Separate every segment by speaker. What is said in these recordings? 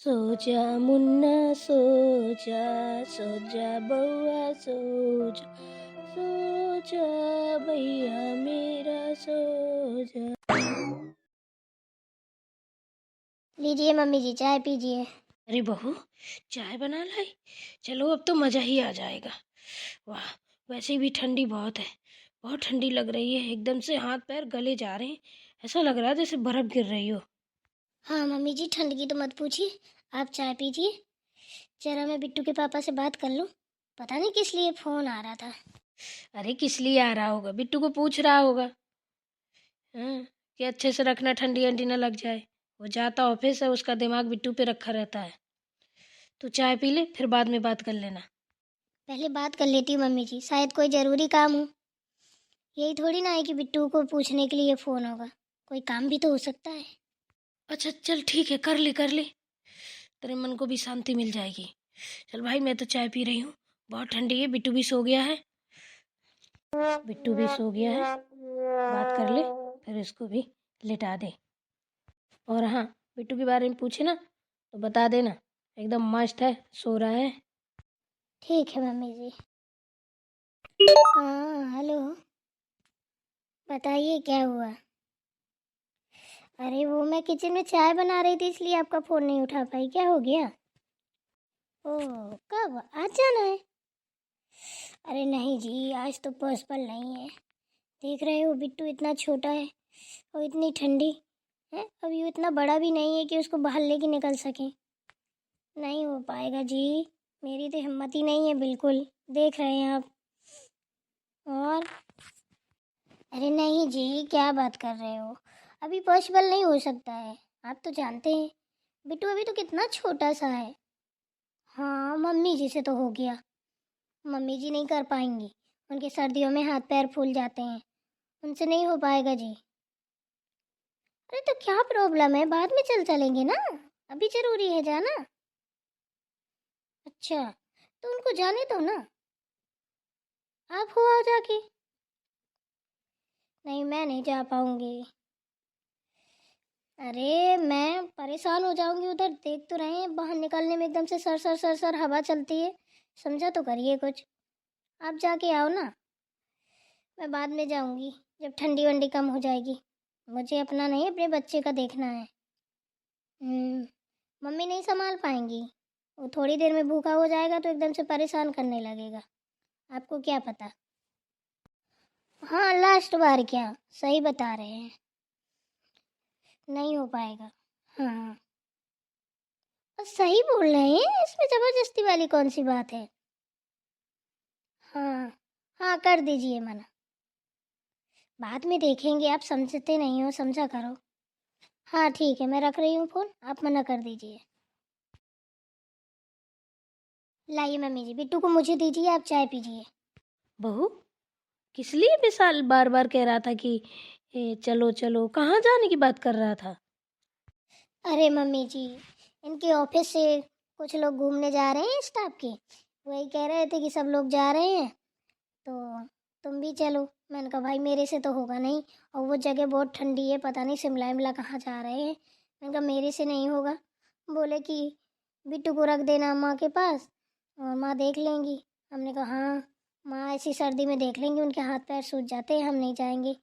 Speaker 1: सो जा मुन्ना सो जा, सो जा बउआ सो जा, सो जा भैया मेरा सो जा।
Speaker 2: लीजिए मम्मी जी, चाय पीजिए।
Speaker 1: अरे बहू, चाय बना लाई? चलो अब तो मज़ा ही आ जाएगा। वाह, वैसे भी ठंडी बहुत है, बहुत ठंडी लग रही है। एकदम से हाथ पैर गले जा रहे हैं, ऐसा लग रहा है जैसे बर्फ़ गिर रही हो।
Speaker 2: हाँ मम्मी जी, ठंड की तो मत पूछिए, आप चाय पीजिए। जरा मैं बिट्टू के पापा से बात कर लूँ, पता नहीं किस लिए फ़ोन आ रहा था।
Speaker 1: अरे किस लिए आ रहा होगा, बिट्टू को पूछ रहा होगा। हाँ, कि अच्छे से रखना, ठंडी अंडी ना लग जाए। वो जाता ऑफिस है, उसका दिमाग बिट्टू पे रखा रहता है। तू चाय पी ले, फिर बाद में बात कर लेना।
Speaker 2: पहले बात कर लेती हूँ मम्मी जी, शायद कोई ज़रूरी काम हो। यही थोड़ी ना है कि बिट्टू को पूछने के लिए फ़ोन होगा, कोई काम भी तो हो सकता है।
Speaker 1: अच्छा चल ठीक है, कर ले कर ले, तेरे मन को भी शांति मिल जाएगी। चल भाई, मैं तो चाय पी रही हूँ, बहुत ठंडी है। बिट्टू भी सो गया है, बिट्टू भी सो गया है। बात कर ले, फिर इसको भी लिटा दे। और हाँ, बिट्टू के बारे में पूछे ना तो बता देना, एकदम मस्त है, सो रहा है।
Speaker 2: ठीक है मम्मी जी। हाँ हेलो, बताइए क्या हुआ। अरे वो मैं किचन में चाय बना रही थी, इसलिए आपका फ़ोन नहीं उठा पाई। क्या हो गया? ओह, कब? आज जाना है? अरे नहीं जी, आज तो पॉसिबल नहीं है। देख रहे हो बिट्टू इतना छोटा है और इतनी ठंडी है, अभी वो इतना बड़ा भी नहीं है कि उसको बाहर लेके निकल सके। नहीं हो पाएगा जी, मेरी तो हिम्मत ही नहीं है बिल्कुल। देख रहे हैं आप। और अरे नहीं जी, क्या बात कर रहे हो, अभी पॉसिबल नहीं हो सकता है। आप तो जानते हैं बिट्टू अभी तो कितना छोटा सा है। हाँ मम्मी जी से तो हो गया, मम्मी जी नहीं कर पाएंगी, उनके सर्दियों में हाथ पैर फूल जाते हैं, उनसे नहीं हो पाएगा जी। अरे तो क्या प्रॉब्लम है, बाद में चलेंगे ना, अभी जरूरी है जाना। अच्छा, तो उनको जाने दो ना, आप हो आओ जाके। नहीं मैं नहीं जा पाऊंगी, अरे मैं परेशान हो जाऊंगी। उधर देख तो रहे हैं, बाहर निकलने में एकदम से सर सर सर सर हवा चलती है, समझा तो करिए कुछ। आप जाके आओ ना, मैं बाद में जाऊंगी जब ठंडी वंडी कम हो जाएगी। मुझे अपना नहीं, अपने बच्चे का देखना है। मम्मी नहीं संभाल पाएंगी, वो थोड़ी देर में भूखा हो जाएगा तो एकदम से परेशान करने लगेगा, आपको क्या पता। हाँ लास्ट बार, क्या सही बता रहे हैं, नहीं हो पाएगा। हाँ और सही बोल रहे हैं, इसमें ज़बरदस्ती वाली कौन सी बात है। हाँ हाँ, कर दीजिए मना, बाद में देखेंगे, आप समझते नहीं हो, समझा करो। हाँ ठीक है, मैं रख रही हूँ फ़ोन, आप मना कर दीजिए। लाइए मम्मी जी, बिट्टू को मुझे दीजिए, आप चाय पीजिए।
Speaker 1: बहू, किस लिए विशाल बार बार कह रहा था कि चलो चलो, कहाँ जाने की बात कर रहा था?
Speaker 2: अरे मम्मी जी, इनके ऑफिस से कुछ लोग घूमने जा रहे हैं स्टाफ के, वही कह रहे थे कि सब लोग जा रहे हैं तो तुम भी चलो। मैंने कहा भाई मेरे से तो होगा नहीं, और वो जगह बहुत ठंडी है, पता नहीं शिमला विमला कहाँ जा रहे हैं। मैंने कहा मेरे से नहीं होगा। बोले कि बिट्टू को रख देना माँ के पास और माँ देख लेंगी। हमने कहा हाँ, माँ ऐसी सर्दी में देख लेंगी, उनके हाथ पैर सूज जाते हैं, हम नहीं जाएंगे।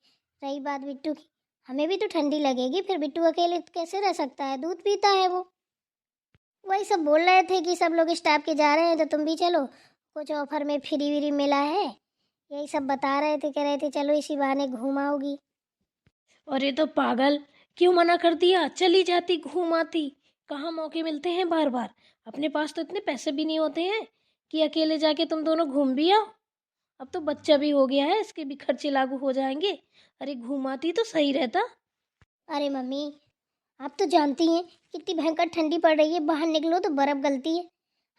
Speaker 2: रही बात बिट्टू की, हमें भी तो ठंडी लगेगी, फिर बिट्टू अकेले कैसे रह सकता है, दूध पीता है वो। वही सब बोल रहे थे कि सब लोग स्टाफ के जा रहे हैं तो तुम भी चलो, कुछ ऑफर में फ्री व्री मिला है, यही सब बता रहे थे, कह रहे थे चलो इसी बहाने घूम आओगी।
Speaker 1: अरे तो पागल, क्यों मना कर दिया? चली जाती, घूम आती। कहाँ मौके मिलते हैं बार बार? अपने पास तो इतने पैसे भी नहीं होते हैं कि अकेले जाके तुम दोनों घूम भी आओ। अब तो बच्चा भी हो गया है, इसके भी खर्चे लागू हो जाएंगे। अरे घूमाती तो सही रहता।
Speaker 2: अरे मम्मी, आप तो जानती हैं कितनी भयंकर ठंडी पड़ रही है, बाहर निकलो तो बर्फ़ गलती है,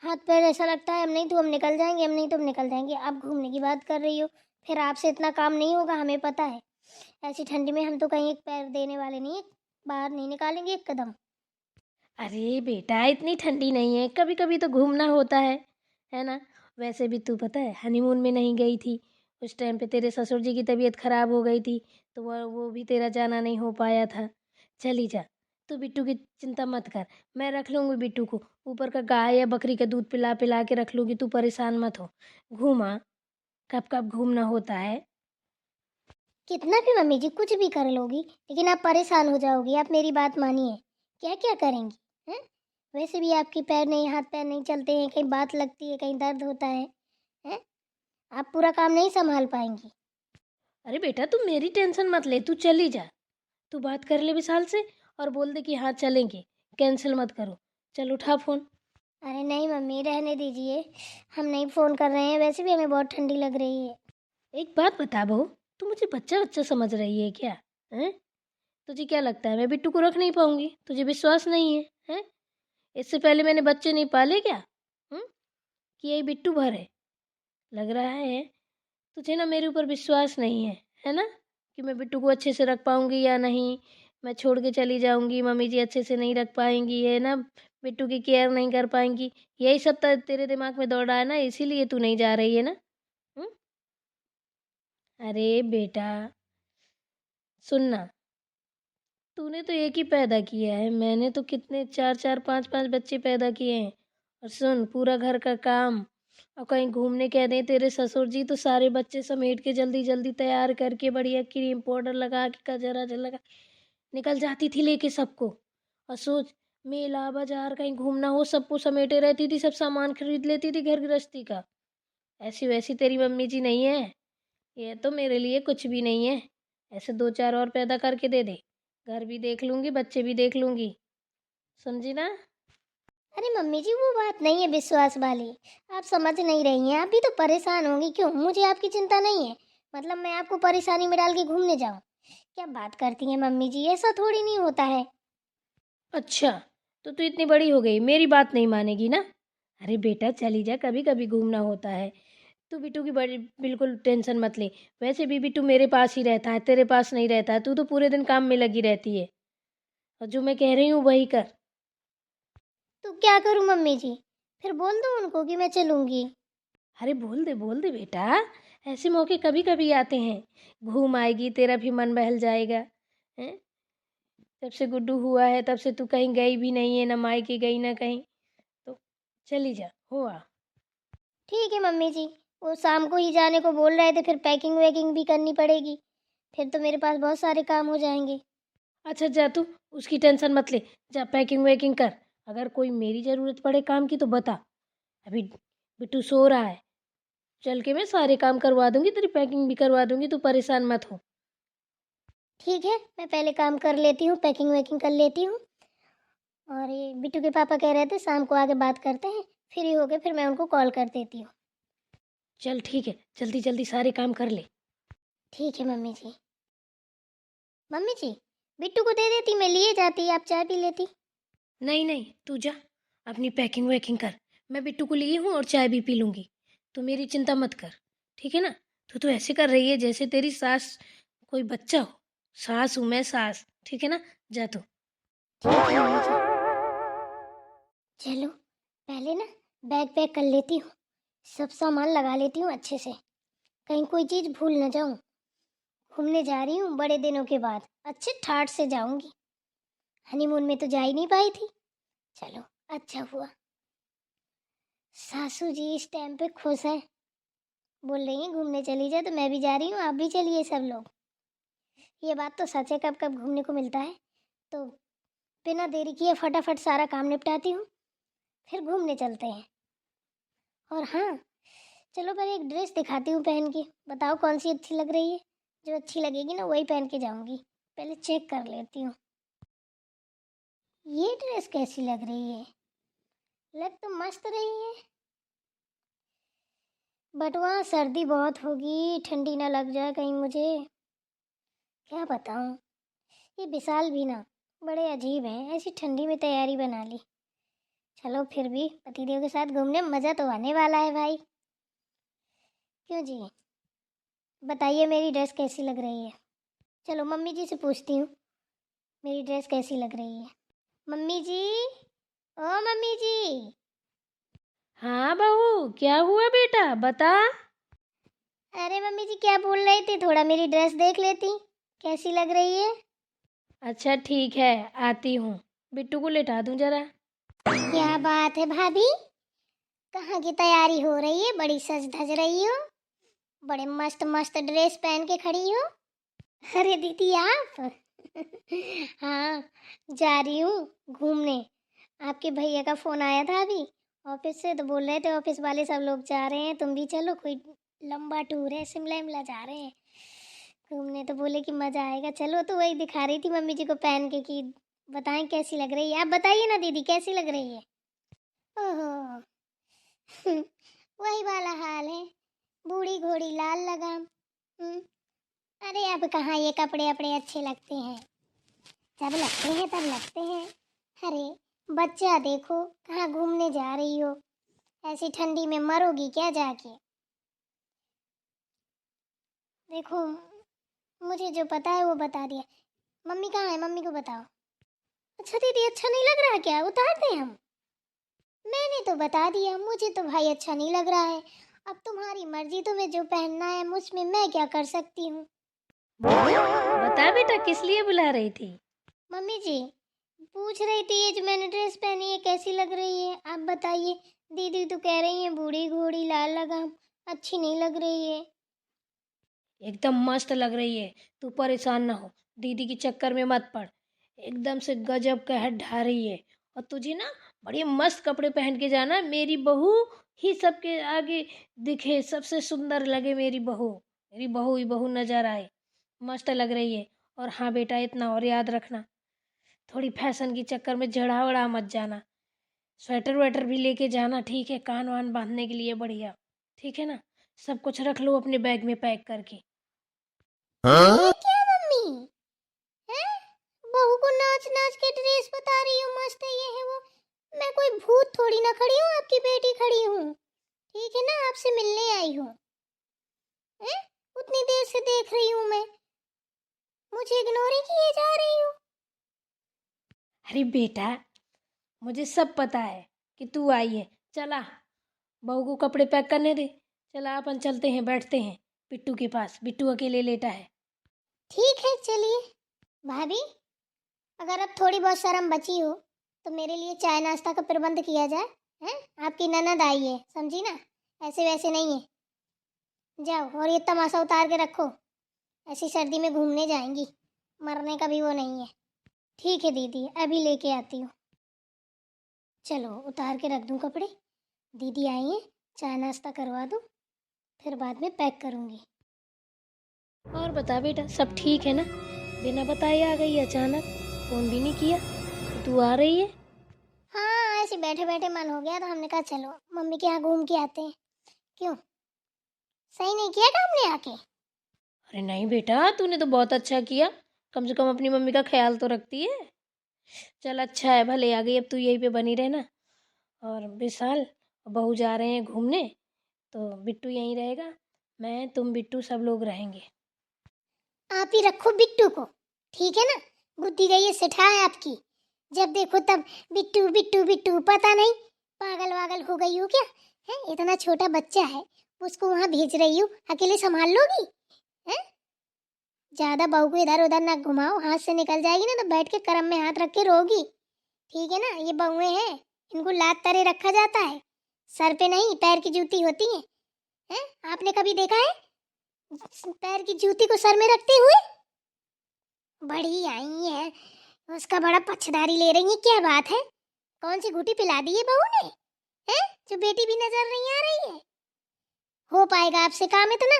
Speaker 2: हाथ पैर ऐसा लगता है हम नहीं तो हम निकल जाएंगे, हम नहीं तो हम निकल जाएंगे। आप घूमने की बात कर रही हो, फिर आपसे इतना काम नहीं होगा, हमें पता है। ऐसी ठंडी में हम तो कहीं एक पैर देने वाले नहीं है, बाहर नहीं निकालेंगे एक कदम।
Speaker 1: अरे बेटा, इतनी ठंडी नहीं है, कभी कभी तो घूमना होता है ना? वैसे भी तू पता है, हनीमून में नहीं गई थी, उस टाइम पे तेरे ससुर जी की तबीयत खराब हो गई थी, तो वो भी तेरा जाना नहीं हो पाया था। चली जा, तू बिट्टू की चिंता मत कर, मैं रख लूँगी बिट्टू को, ऊपर का गाय या बकरी का दूध पिला पिला के रख लूँगी, तू परेशान मत हो। घूमा, कब कब घूमना होता है।
Speaker 2: कितना भी मम्मी जी कुछ भी कर लोगी, लेकिन आप परेशान हो जाओगी। आप मेरी बात मानिए। क्या क्या करेंगी हैं? वैसे भी आपके पैर नहीं, हाथ पैर नहीं चलते हैं, कहीं बात लगती है, कहीं दर्द होता है हैं? आप पूरा काम नहीं संभाल पाएंगी।
Speaker 1: अरे बेटा तू मेरी टेंशन मत ले, तू चली जा। तू बात कर ले विशाल से और बोल दे कि हाँ चलेंगे, कैंसिल मत करो। चल उठा फ़ोन।
Speaker 2: अरे नहीं मम्मी, रहने दीजिए। हम नहीं फ़ोन कर रहे हैं, वैसे भी हमें बहुत ठंडी लग रही है।
Speaker 1: एक बात बता बहू, तू मुझे बच्चा बच्चा समझ रही है क्या? हैं? तुझे क्या लगता है मैं बिट्टू को रख नहीं पाऊंगी? तुझे विश्वास नहीं है? हैं? इससे पहले मैंने बच्चे नहीं पाले क्या? हम्म? कि यही बिट्टू भर है? लग रहा है तुझे ना मेरे ऊपर विश्वास नहीं है ना? कि मैं बिट्टू को अच्छे से रख पाऊंगी या नहीं, मैं छोड़ के चली जाऊंगी, मम्मी जी अच्छे से नहीं रख पाएंगी, है ना? बिट्टू की केयर नहीं कर पाएंगी, यही सब तेरे दिमाग में दौड़ रहा है ना, इसीलिए तू नहीं जा रही है ना? हम्म? अरे बेटा सुनना, तूने तो एक ही पैदा किया है, मैंने तो कितने चार चार पांच पांच बच्चे पैदा किए हैं। और सुन, पूरा घर का काम और कहीं घूमने कह दें तेरे ससुर जी तो सारे बच्चे समेट के जल्दी जल्दी तैयार करके बढ़िया क्रीम पाउडर लगा के गजरा लगा निकल जाती थी लेके सबको। और सोच, मेला बाजार कहीं घूमना हो सबको समेटे रहती थी, सब सामान खरीद लेती थी घर गृहस्थी का। ऐसी वैसी तेरी मम्मी जी नहीं है, ये तो मेरे लिए कुछ भी नहीं है। ऐसे दो चार और पैदा करके दे दे, घर भी देख लूंगी, बच्चे भी देख लूंगी, समझी ना?
Speaker 2: अरे मम्मी जी वो बात नहीं है विश्वास वाली। आप समझ नहीं रही हैं, आप भी तो परेशान होंगी। क्यों, मुझे आपकी चिंता नहीं है? मतलब मैं आपको परेशानी में डाल के घूमने जाऊं? क्या बात करती हैं मम्मी जी, ऐसा थोड़ी नहीं होता है।
Speaker 1: अच्छा, तो तू इतनी बड़ी हो गई, मेरी बात नहीं मानेगी ना? अरे बेटा चली जा, कभी कभी घूमना होता है। तू बिट्टू की बड़ी बिल्कुल टेंशन मत ले। वैसे भी बिट्टू मेरे पास ही रहता है, तेरे पास नहीं रहता है। तू तो पूरे दिन काम में लगी रहती है, और जो मैं कह रही हूँ वही कर।
Speaker 2: तो क्या करूं मम्मी जी? फिर बोल दो उनको कि मैं चलूंगी।
Speaker 1: अरे बोल दे बेटा, ऐसे मौके कभी कभी आते हैं। घूम आएगी, तेरा भी मन बहल जाएगा। हैं? जब से गुड्डू हुआ है तब से तू कहीं गई भी नहीं है, ना मायके गई ना कहीं, तो चली जा, हुआ।
Speaker 2: ठीक है मम्मी जी, वो शाम को ही जाने को बोल रहे थे, फिर पैकिंग वैकिंग भी करनी पड़ेगी। फिर तो मेरे पास बहुत सारे काम हो जाएंगे।
Speaker 1: अच्छा जा तू, उसकी टेंशन मत ले, जा पैकिंग वैकिंग कर। अगर कोई मेरी ज़रूरत पड़े काम की तो बता। अभी बिट्टू सो रहा है, चल के मैं सारे काम करवा दूंगी, तेरी पैकिंग भी करवा दूंगी, तू परेशान मत हो।
Speaker 2: ठीक है, मैं पहले काम कर लेती हूँ, पैकिंग वैकिंग कर लेती हूँ। और ये बिट्टू के पापा कह रहे थे शाम को आके बात करते हैं, फ्री हो गए फिर मैं उनको कॉल कर देती हूँ।
Speaker 1: चल ठीक है, जल्दी जल्दी सारे काम कर ले।
Speaker 2: ठीक है मम्मी जी। मम्मी जी, बिट्टू को दे देती, मैं लिए जाती, आप चाय पी लेती।
Speaker 1: नहीं नहीं, तू जा, अपनी पैकिंग वैकिंग कर। मैं बिट्टू को ली हूँ और चाय भी पी लूंगी, तू मेरी चिंता मत कर। ठीक है ना? तू तो ऐसे कर रही है जैसे तेरी सास कोई बच्चा हो। सास हूँ मैं, सास, ठीक है ना? जा तू।
Speaker 2: ठीक है मम्मी जी। चलो पहले ना बैग पैक कर लेती हूँ, सब सामान लगा लेती हूँ अच्छे से, कहीं कोई चीज़ भूल न जाऊँ। घूमने जा रही हूँ बड़े दिनों के बाद, अच्छे ठाट से जाऊंगी। हनीमून में तो जा ही नहीं पाई थी। चलो अच्छा हुआ। सासू जी इस टाइम पे खुश है, बोल रही हैं घूमने चली जाए, तो मैं भी जा रही हूँ, आप भी चलिए सब लोग। ये बात तो सच है, कब कब घूमने को मिलता है। तो बिना देरी किए फटाफट सारा काम निपटाती हूँ, फिर घूमने चलते हैं। और हाँ, चलो पहले एक ड्रेस दिखाती हूँ पहन के, बताओ कौन सी अच्छी लग रही है। जो अच्छी लगेगी ना वही पहन के जाऊंगी। पहले चेक कर लेती हूँ, ये ड्रेस कैसी लग रही है। लग तो मस्त रही है, बट वहाँ सर्दी बहुत होगी, ठंडी ना लग जाए कहीं मुझे। क्या बताऊँ, ये विशाल भी ना बड़े अजीब हैं, ऐसी ठंडी में तैयारी बना ली। चलो फिर भी पतिदेव के साथ घूमने में मज़ा तो आने वाला है भाई। क्यों जी, बताइए मेरी ड्रेस कैसी लग रही है। चलो मम्मी जी से पूछती हूँ, मेरी ड्रेस कैसी लग रही है। मम्मी जी, ओ मम्मी जी।
Speaker 1: हाँ बहू, क्या हुआ बेटा, बता।
Speaker 2: अरे मम्मी जी क्या बोल रही थी, थोड़ा मेरी ड्रेस देख लेती, कैसी लग रही है।
Speaker 1: अच्छा ठीक है, आती हूँ। बिट्टू को लेटा दूँ जरा।
Speaker 2: क्या बात है भाभी, कहाँ की तैयारी हो रही है? बड़ी सज धज रही हो, बड़े मस्त मस्त ड्रेस पहन के खड़ी हो। अरे दीदी आप हाँ, जा रही हूँ घूमने। आपके भैया का फोन आया था अभी ऑफिस से, तो बोल रहे थे ऑफिस वाले सब लोग जा रहे हैं, तुम भी चलो, कोई लंबा टूर है, शिमला विमला जा रहे हैं घूमने। तो बोले कि मजा आएगा, चलो। तो वही दिखा रही थी मम्मी जी को पहन के कि बताएं कैसी लग रही है। आप बताइए ना दीदी, कैसी लग रही है? ओहो वही वाला हाल है, बूढ़ी घोड़ी लाल लगाम। हम्म, अरे अब कहाँ ये कपड़े अपड़े अच्छे लगते हैं, जब लगते हैं तब लगते हैं। अरे बच्चा देखो, कहाँ घूमने जा रही हो, ऐसी ठंडी में मरोगी क्या जाके? देखो, मुझे जो पता है वो बता दिया। मम्मी कहाँ है, मम्मी को बताओ। अच्छा दीदी, अच्छा नहीं लग रहा क्या? उतार दें हम? मैंने तो बता दिया, मुझे तो भाई अच्छा नहीं लग रहा है। अब तुम्हारी मर्जी, तुम्हें जो पहनना है, मुझमें मैं क्या कर सकती हूँ।
Speaker 1: बता बेटा, किस लिए बुला रही थी?
Speaker 2: मम्मी जी पूछ रही थी ये जो मैंने ड्रेस पहनी है कैसी लग रही है, आप बताइए। दीदी तो कह रही है बूढ़ी घोड़ी लाल लगाम, अच्छी नहीं लग रही है।
Speaker 1: एकदम मस्त लग रही है। तू परेशान ना हो, दीदी के चक्कर में मत पड़। एकदम से गजब कहर ढा रही है। और तुझे ना बड़े मस्त कपड़े पहन के जाना, मेरी बहू ही सबके आगे दिखे, सबसे सुंदर लगे मेरी बहू। मेरी बहू ही बहू नजर आए, मस्त लग रही है। और हाँ बेटा, इतना और याद रखना, थोड़ी फैशन के चक्कर में जड़ा वड़ा मत जाना। स्वेटर वेटर भी लेके जाना, ठीक है? कान वान बांधने के लिए बढ़िया, ठीक है ना? सब कुछ रख लो अपने बैग में पैक करके।
Speaker 2: ये क्या मम्मी है? बहू को नाच नाच के ड्रेस बता रही हूँ मस्त है, ये है वो। मैं कोई भूत थोड़ी ना खड़ी हूँ, आपकी बेटी खड़ी हूँ, ठीक है ना? आपसे मिलने आई हूँ। हैं? उतनी देर से देख रही हूँ मैं, मुझे इग्नोर ही किए जा रही हूँ।
Speaker 1: अरे बेटा, मुझे सब पता है कि तू आई है। चला, बहू को कपड़े पैक करने दे। चला, अपन चलते हैं, बैठते हैं बिट्टू के पास। बिट्टू अकेले लेटा है।
Speaker 2: ठीक है चलिए। भाभी, अगर अब थोड़ी बहुत शर्म बची हो तो मेरे लिए चाय नाश्ता का प्रबंध किया जाए। हैं? आपकी ननद आई है, समझी ना? ऐसे वैसे नहीं है। जाओ और ये तमाशा उतार के रखो, ऐसी सर्दी में घूमने जाएंगी, मरने का भी वो नहीं है। ठीक है दीदी, अभी लेके आती हूँ। चलो उतार के रख दूँ कपड़े, दीदी आई हैं, चाय नाश्ता करवा दूँ, फिर बाद में पैक करूँगी।
Speaker 1: और बता बेटा, सब ठीक है ना? बिना बताए आ गई अचानक, फोन भी नहीं किया। तू आ रही है?
Speaker 2: हाँ, ऐसे बैठे बैठे मन हो गया तो हमने कहा चलो मम्मी के यहाँ घूम के आते हैं। क्यों, सही नहीं किया था हमने आके?
Speaker 1: अरे नहीं बेटा, तूने तो बहुत अच्छा किया। कम से कम अपनी मम्मी का ख्याल तो रखती है। चल अच्छा है, भले आ गई, अब तू यहीं पे बनी रहना। और विशाल, बहू जा रहे हैं घूमने, तो बिट्टू यहीं रहेगा। मैं, तुम, बिट्टू सब लोग रहेंगे।
Speaker 2: आप ही रखो बिट्टू को, ठीक है ना? बुद्धि गई है सिठा है आपकी, जब देखो तब बिट्टू बिट्टू बिट्टू। पता नहीं पागल वागल हो गई हो क्या? है, इतना छोटा बच्चा है, उसको वहां भेज रही हूँ, अकेले संभाल लोगी? है, ज्यादा बहू को इधर उधर ना घुमाओ, हाथ से निकल जाएगी ना तो बैठ के करम में हाथ रख के रोगी, ठीक है ना? ये बहुएं हैं, इनको लात तरे रखा जाता है, सर पे नहीं पैर की जूती होती है। हैं? आपने कभी देखा है पैर की जूती को सर में रखते हुए? बड़ी आई है, उसका बड़ा पछदारी ले रही है, क्या बात है? कौन सी घुटी पिला दी है बहू ने? हैं? जो बेटी भी नजर नहीं आ रही है? हो पाएगा आपसे काम इतना?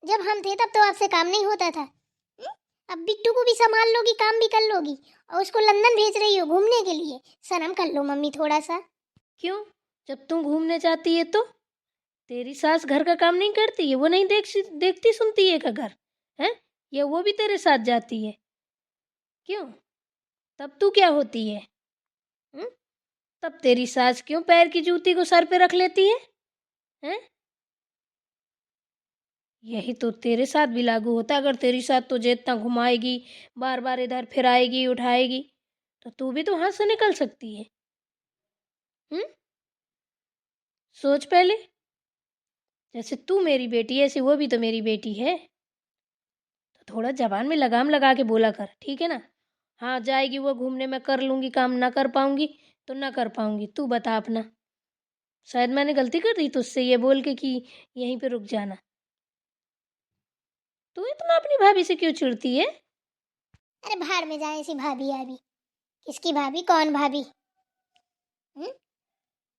Speaker 2: जब हम थे तब तो आपसे काम नहीं होता था। हं? अब बिट्टू को भी संभाल लोगी, काम भी कर लोगी, और उसको लंदन भेज रही हो घूमने के लिए। शर्म कर लो मम्मी थोड़ा सा।
Speaker 1: क्यों? जब तुम घूमने जाती है तो तेरी सास घर का काम नहीं करती है? वो नहीं देखती सुनती है का घर? है, या वो भी तेरे साथ जाती है? क्यों? तब तू क्या होती है? हम्म? तब तेरी सास क्यों पैर की जूती को सर पे रख लेती है? हैं? यही तो तेरे साथ भी लागू होता। अगर तेरी साथ तुझे इतना घुमाएगी, बार बार इधर फिराएगी, उठाएगी, तो तू भी तो हाथ से निकल सकती है। हम्म? सोच पहले। जैसे तू मेरी बेटी है, ऐसे वो भी तो मेरी बेटी है। तो थोड़ा जबान में लगाम लगा के बोला कर, ठीक है ना? हाँ, जाएगी वो घूमने, मैं कर लूँगी काम, ना कर पाऊँगी तो ना कर पाऊँगी। तू बता अपना। शायद मैंने गलती कर दी तुझसे ये बोल के कि यहीं पे रुक जाना। तू इतना अपनी भाभी से क्यों चिढ़ती है?
Speaker 2: अरे भाड़ में जाए ऐसी भाभी आभी। किसकी भाभी, कौन भाभी? हम्म?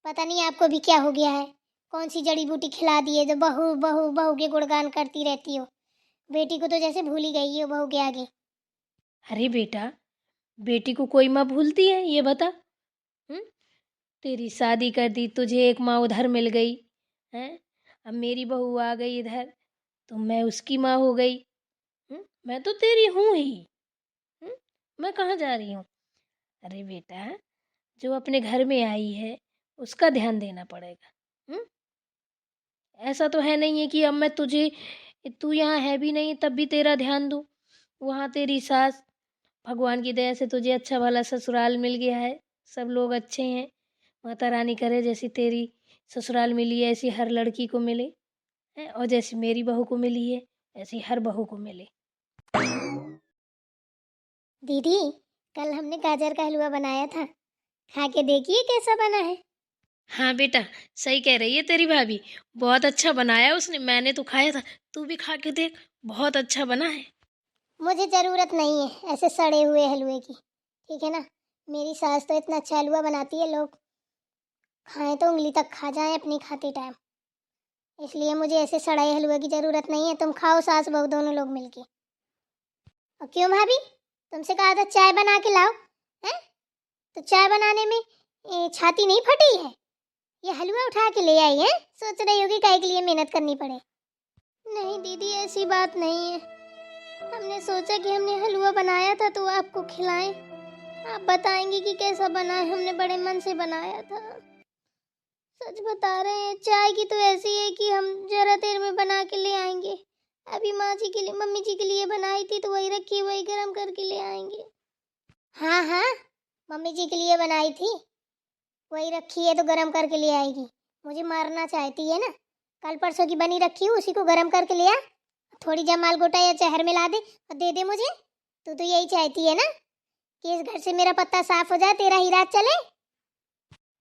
Speaker 2: पता नहीं आपको भी क्या हो गया है। कौन सी जड़ी बूटी खिला दी है जो बहू बहू बहू के गुणगान करती रहती हो। बेटी को तो जैसे भूल ही गई हो बहू के आगे।
Speaker 1: अरे बेटा, बेटी को कोई माँ भूलती है ये बता? हुँ? तेरी शादी कर दी, तुझे एक माँ उधर मिल गई, हैं? अब मेरी बहू आ गई इधर, तो मैं उसकी माँ हो गई। मैं तो तेरी हूँ ही। हुँ? मैं कहाँ जा रही हूँ? अरे बेटा, जो अपने घर में आई है, उसका ध्यान देना पड़ेगा। हुँ? ऐसा तो है नहीं है कि अब मैं तुझे, तू यहाँ है भी नहीं तब भी तेरा ध्यान दूँ। वहाँ तेरी सास, भगवान की दया से तुझे अच्छा भला ससुराल मिल गया है, सब लोग अच्छे हैं। माता रानी करे जैसी तेरी ससुराल मिली है ऐसी हर लड़की को मिले, हैं? और जैसी मेरी बहू को मिली है ऐसी हर बहू को मिले।
Speaker 2: दीदी, कल हमने गाजर का हलवा बनाया था, खा के देखिए कैसा बना है।
Speaker 1: हाँ बेटा, सही कह रही है तेरी भाभी, बहुत अच्छा बनाया उसने, मैंने तो खाया था, तू भी खा के देख, बहुत अच्छा बना है।
Speaker 2: मुझे ज़रूरत नहीं है ऐसे सड़े हुए हलवे की, ठीक है ना। मेरी सास तो इतना अच्छा हलवा बनाती है, लोग खाएं तो उंगली तक खा जाएं अपनी खाते टाइम। इसलिए मुझे ऐसे सड़े हलवे की ज़रूरत नहीं है। तुम खाओ सास बहू दोनों लोग मिलके। और क्यों भाभी, तुमसे कहा था चाय बना के लाओ, हैं? तो चाय बनाने में छाती नहीं फटी है? ये हलवा उठा के ले आई है, सोच रही होगी काहे के लिए मेहनत करनी पड़े। नहीं दीदी, ऐसी बात नहीं है। हमने सोचा कि हमने हलवा बनाया था तो आपको खिलाएं, आप बताएंगे कि कैसा बना है। हमने बड़े मन से बनाया था। सच बता रहे हैं, चाय की तो ऐसी है कि हम जरा देर में बना के ले आएंगे। अभी माँ जी के लिए, मम्मी जी के लिए बनाई थी तो वही रखी, वही गर्म करके ले आएंगे। हाँ हाँ, मम्मी जी के लिए बनाई थी, वही रखी है तो गर्म करके ले आएगी। मुझे मारना चाहती है ना? कल परसों की बनी रखी हूँ, उसी को गर्म करके ले आ। थोड़ी जमाल गोटा या जहर मिला दे और दे दे मुझे। तू तो यही चाहती है ना कि इस घर से मेरा पत्ता साफ हो जाए, तेरा ही राज चले।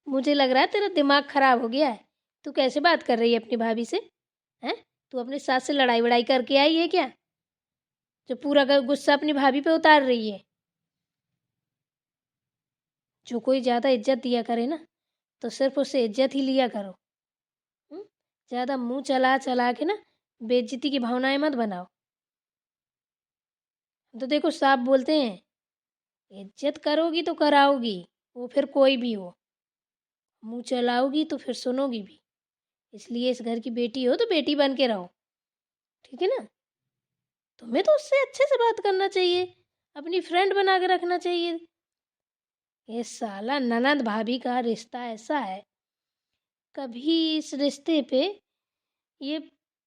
Speaker 1: मुझे लग रहा है तेरा दिमाग खराब हो गया है। तू कैसे बात कर रही है अपनी भाभी से? हैं? तू अपनी सास से लड़ाई वड़ाई करके आई है क्या, जो पूरा का गुस्सा अपनी भाभी पे उतार रही है? जो कोई ज़्यादा इज्जत दिया करे ना, तो सिर्फ उससे इज्जत ही लिया करो। ज़्यादा मुंह चला चला के ना बेइज्जती की भावनाएं मत बनाओ। तो देखो साफ बोलते हैं, इज्जत करोगी तो कराओगी, वो फिर कोई भी हो। मुंह चलाओगी तो फिर सुनोगी भी। इसलिए इस घर की बेटी हो तो बेटी बन के रहो, ठीक है ना। तुम्हें तो उससे अच्छे से बात करना चाहिए, अपनी फ्रेंड बना के रखना चाहिए। ये साला ननद भाभी का रिश्ता ऐसा है, कभी इस रिश्ते पे ये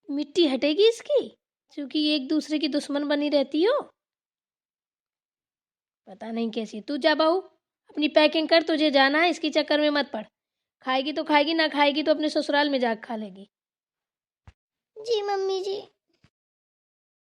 Speaker 1: मिट्टी हटेगी इसकी, क्योंकि एक दूसरे की दुश्मन बनी रहती हो। पता नहीं कैसी। तू जा बहू, अपनी पैकिंग कर, तुझे जाना है, इसकी चक्कर में मत पड़। खाएगी तो खाएगी, ना खाएगी तो अपने ससुराल में जाकर खा लेगी।
Speaker 2: जी मम्मी जी।